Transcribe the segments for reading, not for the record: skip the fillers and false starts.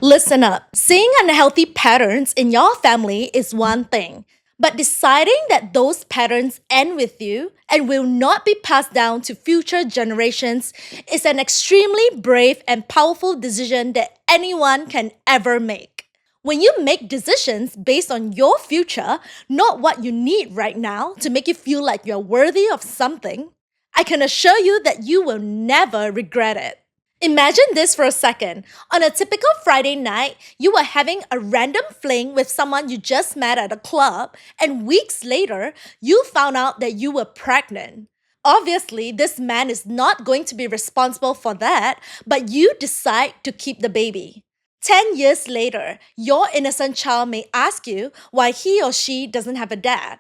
Listen up. Seeing unhealthy patterns in your family is one thing, but deciding that those patterns end with you and will not be passed down to future generations is an extremely brave and powerful decision that anyone can ever make. When you make decisions based on your future, not what you need right now to make you feel like you're worthy of something, I can assure you that you will never regret it. Imagine this for a second. On a typical Friday night, you were having a random fling with someone you just met at a club, and weeks later, you found out that you were pregnant. Obviously, this man is not going to be responsible for that, but you decide to keep the baby. 10 years later, your innocent child may ask you why he or she doesn't have a dad.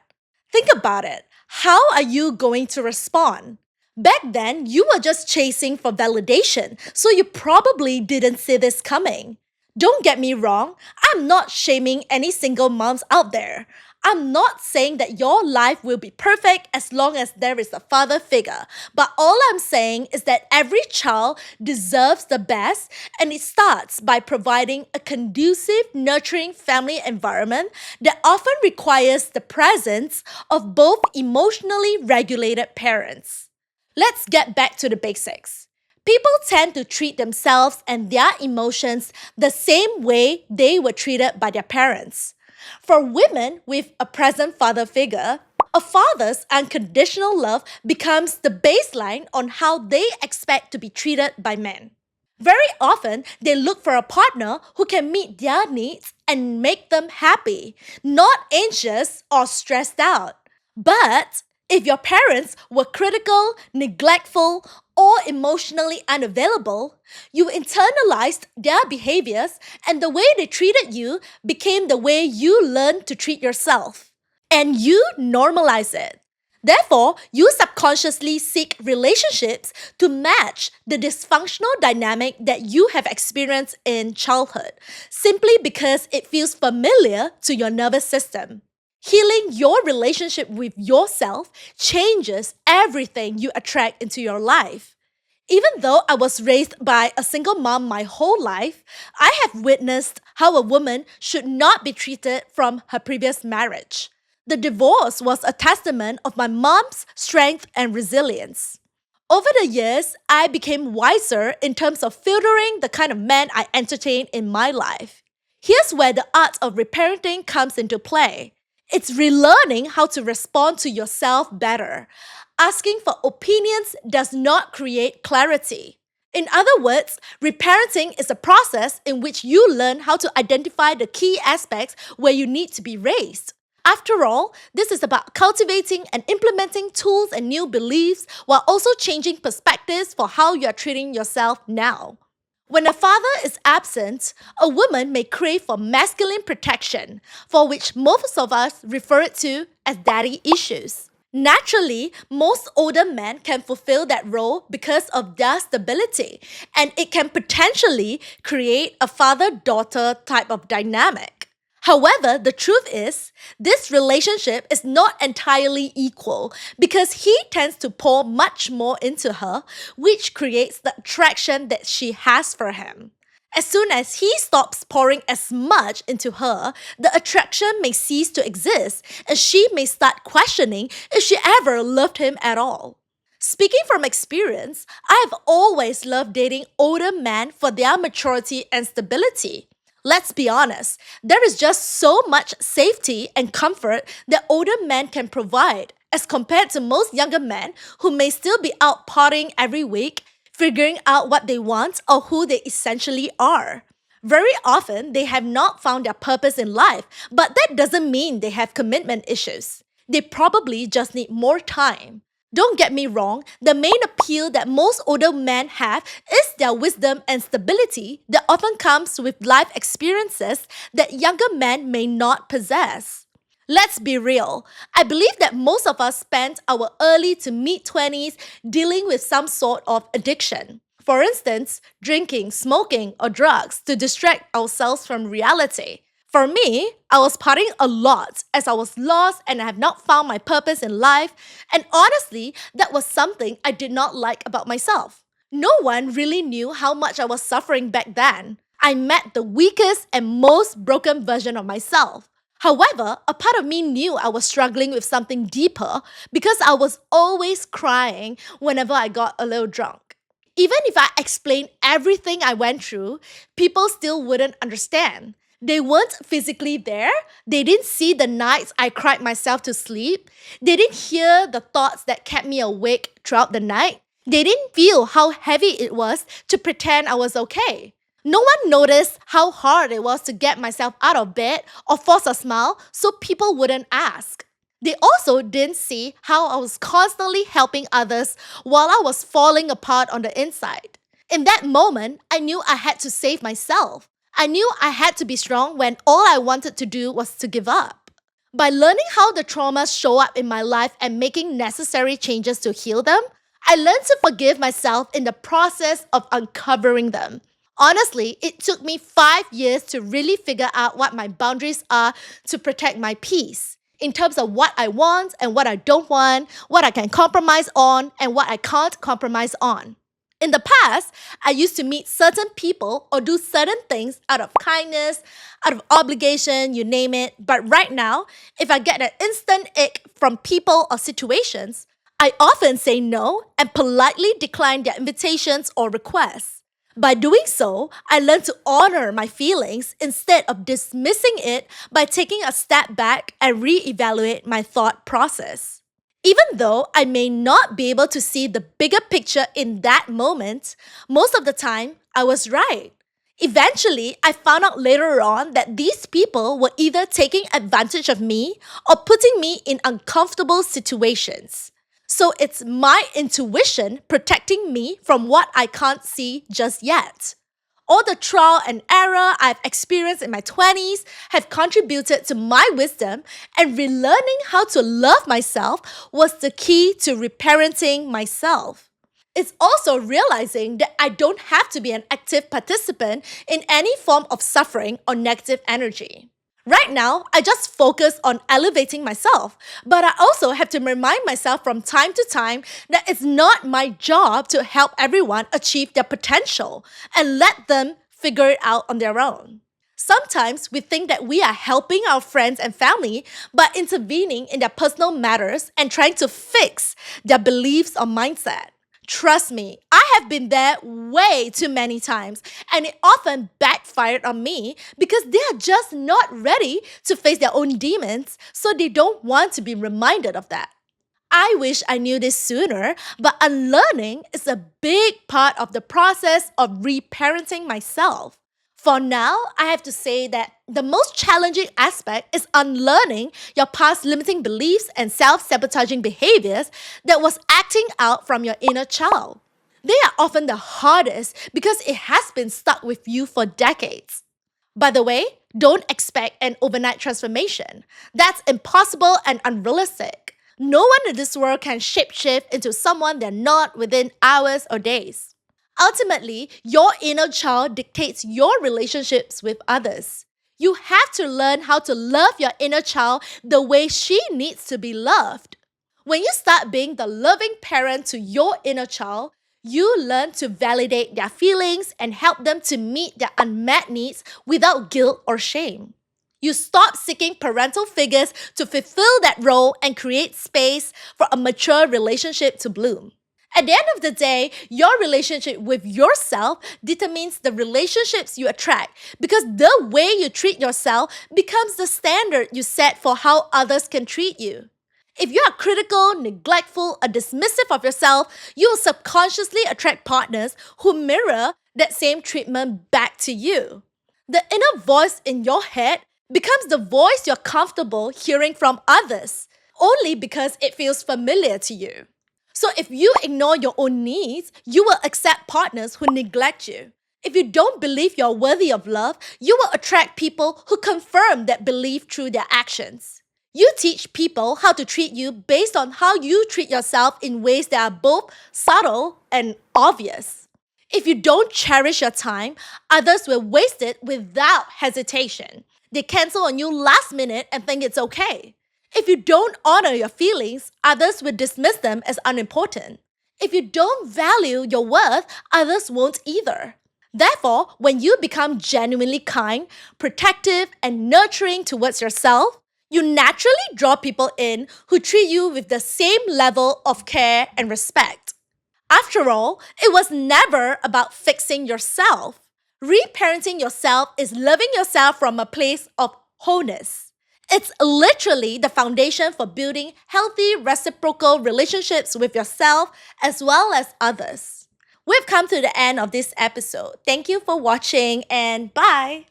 Think about it. How are you going to respond? Back then, you were just chasing for validation, so you probably didn't see this coming. Don't get me wrong, I'm not shaming any single moms out there. I'm not saying that your life will be perfect as long as there is a father figure, but all I'm saying is that every child deserves the best, and it starts by providing a conducive, nurturing family environment that often requires the presence of both emotionally regulated parents. Let's get back to the basics. People tend to treat themselves and their emotions the same way they were treated by their parents. For women with a present father figure, a father's unconditional love becomes the baseline on how they expect to be treated by men. Very often, they look for a partner who can meet their needs and make them happy, not anxious or stressed out. But if your parents were critical, neglectful, or emotionally unavailable, you internalized their behaviors, and the way they treated you became the way you learned to treat yourself. And you normalize it. Therefore, you subconsciously seek relationships to match the dysfunctional dynamic that you have experienced in childhood, simply because it feels familiar to your nervous system. Healing your relationship with yourself changes everything you attract into your life. Even though I was raised by a single mom my whole life, I have witnessed how a woman should not be treated from her previous marriage. The divorce was a testament of my mom's strength and resilience. Over the years, I became wiser in terms of filtering the kind of men I entertain in my life. Here's where the art of reparenting comes into play. It's relearning how to respond to yourself better. Asking for opinions does not create clarity. In other words, reparenting is a process in which you learn how to identify the key aspects where you need to be raised. After all, this is about cultivating and implementing tools and new beliefs while also changing perspectives for how you are treating yourself now. When a father is absent, a woman may crave for masculine protection, for which most of us refer it to as daddy issues. Naturally, most older men can fulfill that role because of their stability, and it can potentially create a father-daughter type of dynamic. However, the truth is, this relationship is not entirely equal because he tends to pour much more into her, which creates the attraction that she has for him. As soon as he stops pouring as much into her, the attraction may cease to exist, and she may start questioning if she ever loved him at all. Speaking from experience, I have always loved dating older men for their maturity and stability. Let's be honest, there is just so much safety and comfort that older men can provide as compared to most younger men who may still be out partying every week, figuring out what they want or who they essentially are. Very often, they have not found their purpose in life, but that doesn't mean they have commitment issues. They probably just need more time. Don't get me wrong, the main appeal that most older men have is their wisdom and stability that often comes with life experiences that younger men may not possess. Let's be real. I believe that most of us spent our early to mid 20s dealing with some sort of addiction. For instance, drinking, smoking, or drugs to distract ourselves from reality. For me, I was partying a lot as I was lost and I have not found my purpose in life, and honestly, that was something I did not like about myself. No one really knew how much I was suffering back then. I met the weakest and most broken version of myself. However, a part of me knew I was struggling with something deeper because I was always crying whenever I got a little drunk. Even if I explained everything I went through, people still wouldn't understand. They weren't physically there. They didn't see the nights I cried myself to sleep. They didn't hear the thoughts that kept me awake throughout the night. They didn't feel how heavy it was to pretend I was okay. No one noticed how hard it was to get myself out of bed or force a smile so people wouldn't ask. They also didn't see how I was constantly helping others while I was falling apart on the inside. In that moment, I knew I had to save myself. I knew I had to be strong when all I wanted to do was to give up. By learning how the traumas show up in my life and making necessary changes to heal them, I learned to forgive myself in the process of uncovering them. Honestly, it took me 5 years to really figure out what my boundaries are to protect my peace. In terms of what I want and what I don't want, what I can compromise on and what I can't compromise on. In the past, I used to meet certain people or do certain things out of kindness, out of obligation, you name it. But right now, if I get an instant ick from people or situations, I often say no and politely decline their invitations or requests. By doing so, I learn to honor my feelings instead of dismissing it by taking a step back and reevaluate my thought process. Even though I may not be able to see the bigger picture in that moment, most of the time I was right. Eventually, I found out later on that these people were either taking advantage of me or putting me in uncomfortable situations. So it's my intuition protecting me from what I can't see just yet. All the trial and error I've experienced in my 20s have contributed to my wisdom, and relearning how to love myself was the key to reparenting myself. It's also realizing that I don't have to be an active participant in any form of suffering or negative energy. Right now, I just focus on elevating myself, but I also have to remind myself from time to time that it's not my job to help everyone achieve their potential and let them figure it out on their own. Sometimes we think that we are helping our friends and family by intervening in their personal matters and trying to fix their beliefs or mindset. Trust me, I have been there way too many times, and it often backfired on me because they are just not ready to face their own demons, so they don't want to be reminded of that. I wish I knew this sooner, but unlearning is a big part of the process of reparenting myself. For now, I have to say that the most challenging aspect is unlearning your past limiting beliefs and self-sabotaging behaviors that was acting out from your inner child. They are often the hardest because it has been stuck with you for decades. By the way, don't expect an overnight transformation. That's impossible and unrealistic. No one in this world can shapeshift into someone they're not within hours or days. Ultimately, your inner child dictates your relationships with others. You have to learn how to love your inner child the way she needs to be loved. When you start being the loving parent to your inner child, you learn to validate their feelings and help them to meet their unmet needs without guilt or shame. You stop seeking parental figures to fulfill that role and create space for a mature relationship to bloom. At the end of the day, your relationship with yourself determines the relationships you attract because the way you treat yourself becomes the standard you set for how others can treat you. If you are critical, neglectful, or dismissive of yourself, you will subconsciously attract partners who mirror that same treatment back to you. The inner voice in your head becomes the voice you're comfortable hearing from others, only because it feels familiar to you. So if you ignore your own needs, you will accept partners who neglect you. If you don't believe you're worthy of love, you will attract people who confirm that belief through their actions. You teach people how to treat you based on how you treat yourself in ways that are both subtle and obvious. If you don't cherish your time, others will waste it without hesitation. They cancel on you last minute and think it's okay. If you don't honor your feelings, others will dismiss them as unimportant. If you don't value your worth, others won't either. Therefore, when you become genuinely kind, protective, and nurturing towards yourself, you naturally draw people in who treat you with the same level of care and respect. After all, it was never about fixing yourself. Reparenting yourself is loving yourself from a place of wholeness. It's literally the foundation for building healthy reciprocal relationships with yourself as well as others. We've come to the end of this episode. Thank you for watching and bye.